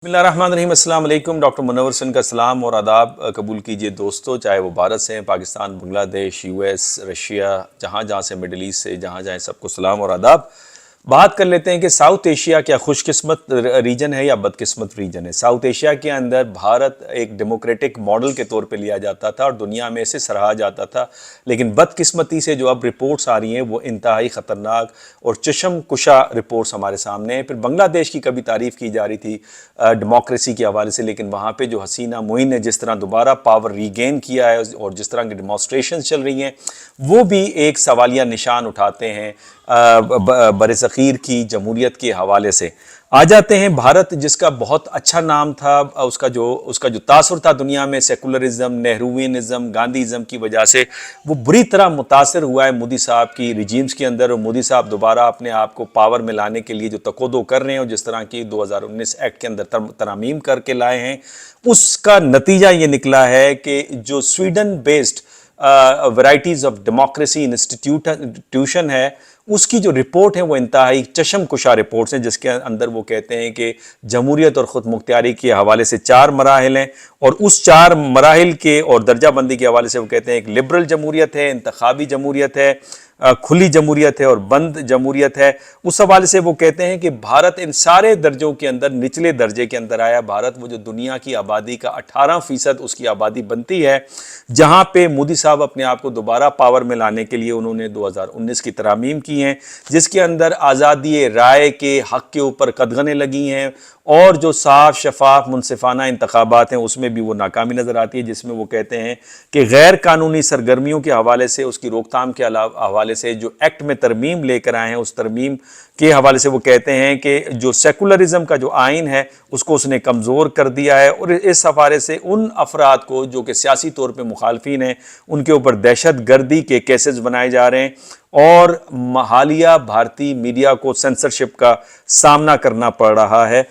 बिस्मिल्लाहिर्रहमानिर्रहीम। अस्सलाम वालेकुम। डॉक्टर मुनव्वर हसन का सलाम और आदाब कबूल कीजिए दोस्तों, चाहे वो भारत से हैं, पाकिस्तान, बांग्लादेश, यूएस, रशिया, जहाँ जहाँ से, मिडल ईस्ट से जहाँ जहाँ, सबको सलाम और आदाब। बात कर लेते हैं कि साउथ एशिया क्या खुशकिस्मत रीजन है या बदकिस्मत रीजन है। साउथ एशिया के अंदर भारत एक डेमोक्रेटिक मॉडल के तौर पे लिया जाता था और दुनिया में इसे सराहा जाता था, लेकिन बदकिस्मती से जो अब रिपोर्ट्स आ रही हैं वो इंतहाई ख़तरनाक और चशम कुशा रिपोर्ट्स हमारे सामने हैं। फिर बांग्लादेश की कभी तारीफ़ की जा रही थी डेमोक्रेसी के हवाले से, लेकिन वहाँ पे जो हसीना मुइन ने जिस तरह दोबारा पावर रीगेन किया है और जिस तरह की डिमॉन्स्ट्रेशन चल रही हैं वो भी एक सवालिया निशान उठाते हैं बरसग़ीर की जमहूरियत के हवाले से। आ जाते हैं भारत, जिसका बहुत अच्छा नाम था, उसका जो तासुर था दुनिया में सेकुलरिज्म, नेहरूवियनिज्म, गांधीज़म की वजह से, वो बुरी तरह मुतासर हुआ है मोदी साहब की रिजीम्स के अंदर। और मोदी साहब दोबारा अपने आप को पावर में लाने के लिए जो तकोदो कर रहे हैं और जिस तरह की 2019 एक्ट के अंदर तरमीम करके लाए हैं, उसका नतीजा ये निकला है कि जो Sweden based varieties of democracy institution है, उसकी जो रिपोर्ट है वो इंतहाई चशम कुशा रिपोर्ट्स हैं, जिसके अंदर वो कहते हैं कि जमहूरियत और ख़ुद मुख्तियारी के हवाले से 4 मराहिल हैं और उस 4 मराहिल के और दर्जा बंदी के हवाले से वो कहते हैं एक लिबरल जमहूरियत है, इंतखाबी जमहूरियत है, खुली जमहूरियत है और बंद जमहूरियत है। उस हवाले से वो कहते हैं कि भारत इन सारे दर्जों के अंदर निचले दर्जे के अंदर आया। भारत वो जो दुनिया की आबादी का 18% उसकी आबादी बनती है, जहाँ पे मोदी साहब अपने आप को दोबारा पावर में लाने के लिए उन्होंने 2019 की तरमीम की हैं, जिसके अंदर आज़ादी राय के हक़ के ऊपर कदगने लगी हैं और जो साफ शफाफ मुनसिफाना इंतखाबात हैं उसमें भी वो नाकामी नज़र आती है, जिसमें वो कहते हैं कि गैर कानूनी सरगर्मियों के हवाले से, उसकी रोकथाम के हवाले से जो एक्ट में तरमीम लेकर आए हैं, उस तरमीम के हवाले से वो कहते हैं कि जो सेकुलरिज्म का जो आइन है उसको उसने कमज़ोर कर दिया है और इस हवाले से उन अफराद को जो कि सियासी तौर पर मुखालफिन हैं उनके ऊपर दहशत गर्दी के केसेस बनाए जा रहे हैं और हालिया भारतीय मीडिया को सेंसरशिप का सामना करना पड़ रहा है।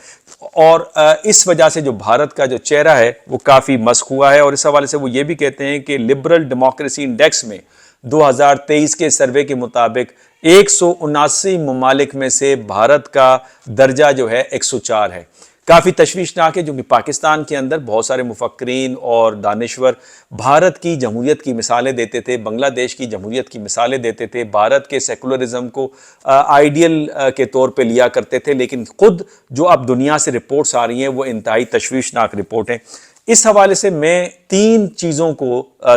और इस वजह से जो भारत का जो चेहरा है वो काफ़ी मस्क हुआ है। और इस हवाले से वो ये भी कहते हैं कि लिबरल डेमोक्रेसी इंडेक्स में 2023 के सर्वे के मुताबिक 179 ममालिक में से भारत का दर्जा जो है 104 है। काफ़ी तशवीशनाक है, जो कि पाकिस्तान के अंदर बहुत सारे मुफक्रीन और दानिश्वर भारत की जमहूरियत की मिसालें देते थे, बांग्लादेश की जमहूरियत की मिसालें देते थे, भारत के सेकुलरिज्म को आइडियल के तौर पे लिया करते थे, लेकिन ख़ुद जो अब दुनिया से रिपोर्ट्स आ रही हैं वो इंतहाई तशवीशनाक रिपोर्ट हैं। इस हवाले से मैं 3 चीज़ों को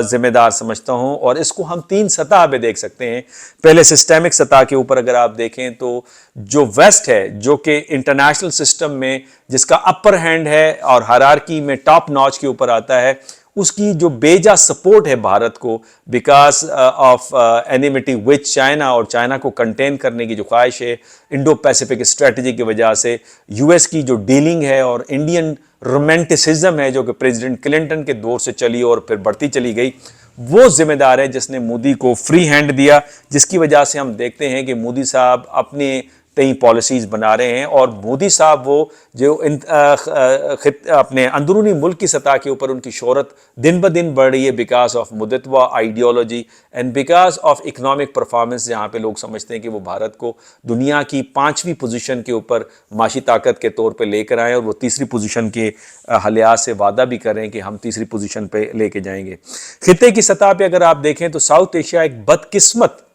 ज़िम्मेदार समझता हूँ और इसको हम 3 सतह पे देख सकते हैं। पहले सिस्टेमिक सतह के ऊपर अगर आप देखें तो जो वेस्ट है, जो कि इंटरनेशनल सिस्टम में जिसका अपर हैंड है और हायरार्की में टॉप नॉच के ऊपर आता है, उसकी जो बेजा सपोर्ट है भारत को because of enmity with China और चाइना को कंटेन करने की जो ख्वाहिश है इंडो पैसिफिक स्ट्रेटजी की वजह से, यूएस की जो डीलिंग है और इंडियन रोमांटिसिज्म है जो कि प्रेसिडेंट क्लिंटन के दौर से चली और फिर बढ़ती चली गई, वो जिम्मेदार है जिसने मोदी को फ्री हैंड दिया, जिसकी वजह से हम देखते हैं कि मोदी साहब अपने कई पॉलिसीज़ बना रहे हैं और मोदी साहब वो जो अपने अंदरूनी मुल्क की सतह के ऊपर उनकी शोहरत दिन ब दिन बढ़ रही है बिकॉज ऑफ मुद्दतवा ideology and because of economic performance, जहाँ पे लोग समझते हैं कि वो भारत को दुनिया की 5वीं पोजीशन के ऊपर माशी ताकत के तौर पे लेकर आए और वो 3री पोजीशन के लिहाज से वादा भी कर रहे हैं कि हम 3री पोजीशन पे लेके जाएंगे। खित्ते की सतह पे अगर आप देखें तो साउथ एशिया एक बदकिस्मत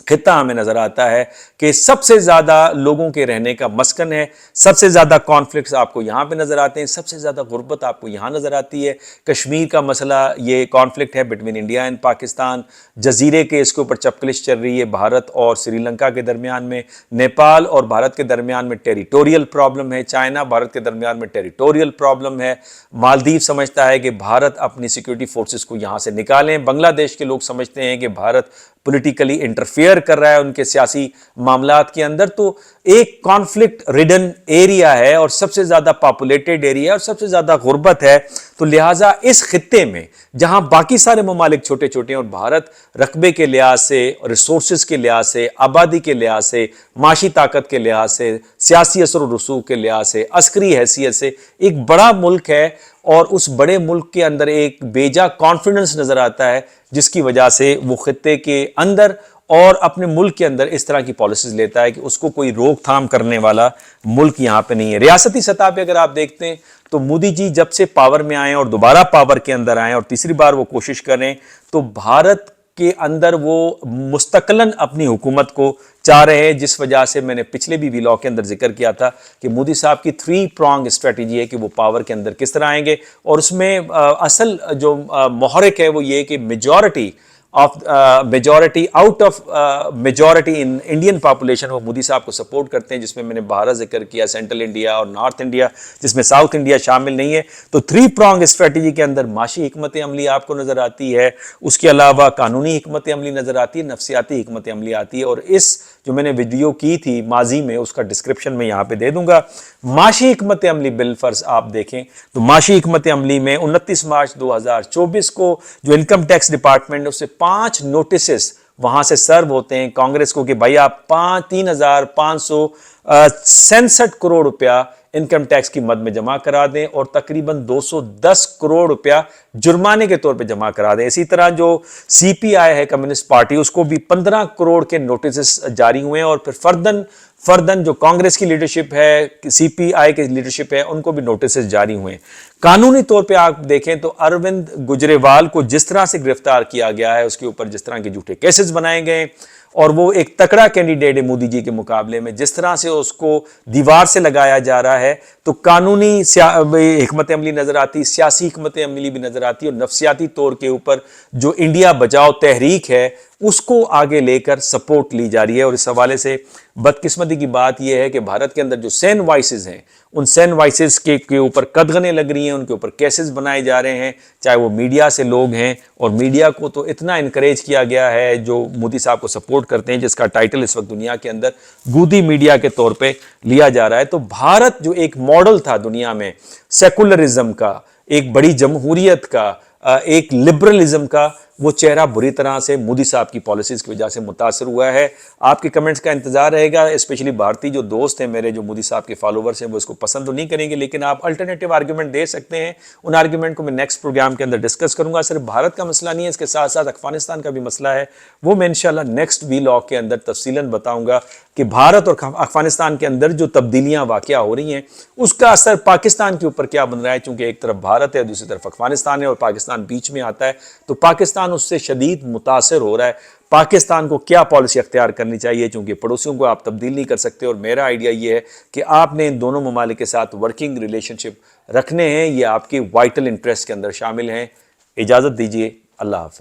खित्ता हमें नजर आता है कि सबसे ज्यादा लोगों के रहने का मस्कन है, सबसे ज्यादा कॉन्फ्लिक्ट्स आपको यहाँ पे नजर आते हैं, सबसे ज्यादा गुर्बत आपको यहाँ नजर आती है। कश्मीर का मसला, ये कॉन्फ्लिक्ट है बिटवीन इंडिया एंड पाकिस्तान, जजीरे के इसके ऊपर चपकलिश चल रही है भारत और श्रीलंका के दरमियान में, नेपाल और भारत के दरमियान में टेरिटोरियल प्रॉब्लम है, चाइना भारत के दरमियान में टेरिटोरियल प्रॉब्लम है, मालदीव समझता है कि भारत अपनी सिक्योरिटी फोर्सेस को यहाँ से निकालें, बांग्लादेश के लोग समझते हैं कि भारत पॉलिटिकली इंटरफेयर कर रहा है उनके सियासी मामलात के अंदर। तो एक कॉन्फ्लिक्ट रिडन एरिया है और सबसे ज़्यादा पॉपुलेटेड एरिया और सबसे ज़्यादा गुर्बत है। तो लिहाजा इस खित्ते में जहां बाकी सारे ममालिक छोटे छोटे हैं और भारत रकबे के लिहाज से, रिसोर्सेज के लिहाज से, आबादी के लिहाज से, माशी ताकत के लिहाज से, सियासी असर और रसूख के लिहाज से, अस्करी हैसियत से एक बड़ा मुल्क है और उस बड़े मुल्क के अंदर एक बेजा कॉन्फिडेंस नजर आता है, जिसकी वजह से वो खित्ते के अंदर اور اپنے ملک کے اندر اس طرح کی پالیسیز لیتا ہے کہ اس کو کوئی روک تھام کرنے والا ملک یہاں پہ نہیں ہے۔ ریاستی سطح پہ اگر آپ دیکھتے ہیں تو مودی جی جب سے پاور میں آئے اور دوبارہ پاور کے اندر آئے اور تیسری بار وہ کوشش کریں تو بھارت کے اندر وہ مستقلاً اپنی حکومت کو چاہ رہے ہیں، جس وجہ سے میں نے پچھلے بھی ویلاگ کے اندر ذکر کیا تھا کہ مودی صاحب کی 3 پرانگ اسٹریٹجی ہے کہ وہ پاور کے اندر کس طرح آئیں گے، اور اس میں اصل جو محرک ہے وہ یہ کہ majority out of majority in Indian population وہ مودی صاحب کو سپورٹ کرتے ہیں، جس میں نے بھارت ذکر کیا، سینٹرل انڈیا اور نارتھ انڈیا، جس میں ساؤتھ انڈیا شامل نہیں ہے۔ تو 3 پرانگ اسٹریٹجی کے اندر معاشی حکمت عملی آپ کو نظر آتی ہے، اس کے علاوہ قانونی حکمت عملی نظر آتی ہے، نفسیاتی حکمت عملی آتی ہے، اور اس جو میں نے ویڈیو کی تھی ماضی میں اس کا ڈسکرپشن میں یہاں پہ دے دوں گا۔ معاشی حکمت عملی بالفرض آپ دیکھیں تو معاشی حکمت عملی میں 29 مارچ 2024 کو جو انکم ٹیکس ڈپارٹمنٹ نے اس سے 5 نوٹسز وہاں سے سرو ہوتے ہیں کانگریس کو کہ بھائی آپ 3,567 کروڑ روپیہ انکم ٹیکس کی مد میں جمع کرا دیں اور تقریباً 210 کروڑ روپیہ جرمانے کے طور پہ جمع کرا دیں۔ اسی طرح جو سی پی آئی ہے کمیونسٹ پارٹی، اس کو بھی 15 کروڑ کے نوٹسز جاری ہوئے ہیں، اور پھر فردن جو کانگریس کی لیڈرشپ ہے، سی پی آئی کی لیڈرشپ ہے، ان کو بھی نوٹسز جاری ہوئے ہیں۔ قانونی طور پہ آپ دیکھیں تو اروند گجریوال کو جس طرح سے گرفتار کیا گیا ہے، اس کے اوپر جس طرح کے جھوٹے کیسز بنائے گئے، اور وہ ایک تکڑا کینڈیڈیٹ ہے مودی جی کے مقابلے میں، جس طرح سے اس کو دیوار سے لگایا جا رہا ہے، تو قانونی حکمت عملی نظر آتی، سیاسی حکمت عملی بھی نظر آتی، اور نفسیاتی طور کے اوپر جو انڈیا بچاؤ تحریک ہے اس کو آگے لے کر سپورٹ لی جا رہی ہے۔ اور اس حوالے سے بدقسمتی کی بات یہ ہے کہ بھارت کے اندر جو سین وائسز ہیں، ان سین وائسز کے اوپر قدغنیں لگ رہی ہیں، ان کے اوپر کیسز بنائے جا رہے ہیں، چاہے وہ میڈیا سے لوگ ہیں، اور میڈیا کو تو اتنا انکریج کیا گیا ہے جو مودی صاحب کو سپورٹ کرتے ہیں، جس کا ٹائٹل اس وقت دنیا کے اندر گودی میڈیا کے طور پہ لیا جا رہا ہے۔ تو بھارت جو ایک ماڈل تھا دنیا میں سیکولرزم کا، ایک بڑی جمہوریت کا، ایک لبرلزم کا، وہ چہرہ بری طرح سے مودی صاحب کی پالیسیز کی وجہ سے متاثر ہوا ہے۔ آپ کے کمنٹس کا انتظار رہے گا، اسپیشلی بھارتی جو دوست ہیں میرے، جو مودی صاحب کے فالوورز ہیں، وہ اس کو پسند تو نہیں کریں گے، لیکن آپ الٹرنیٹیو آرگیومنٹ دے سکتے ہیں۔ ان آرگیومنٹ کو میں نیکسٹ پروگرام کے اندر ڈسکس کروں گا۔ صرف بھارت کا مسئلہ نہیں ہے، اس کے ساتھ ساتھ افغانستان کا بھی مسئلہ ہے، وہ میں انشاءاللہ نیکسٹ ویلاگ کے اندر تفصیلاً بتاؤں گا کہ بھارت اور افغانستان کے اندر جو تبدیلیاں واقع ہو رہی ہیں اس کا اثر پاکستان کے اوپر کیا بن رہا ہے، چونکہ ایک طرف بھارت ہے، دوسری طرف افغانستان ہے، اور پاکستان بیچ میں آتا ہے، تو پاکستان اس سے شدید متاثر ہو رہا ہے۔ پاکستان کو کیا پالیسی اختیار کرنی چاہیے، چونکہ پڑوسیوں کو آپ تبدیل نہیں کر سکتے، اور میرا آئیڈیا یہ ہے کہ آپ نے ان دونوں ممالک کے ساتھ ورکنگ ریلیشن شپ رکھنے ہیں، یہ آپ کی وائٹل انٹرسٹ کے اندر شامل ہیں۔ اجازت دیجیے، اللہ حافظ۔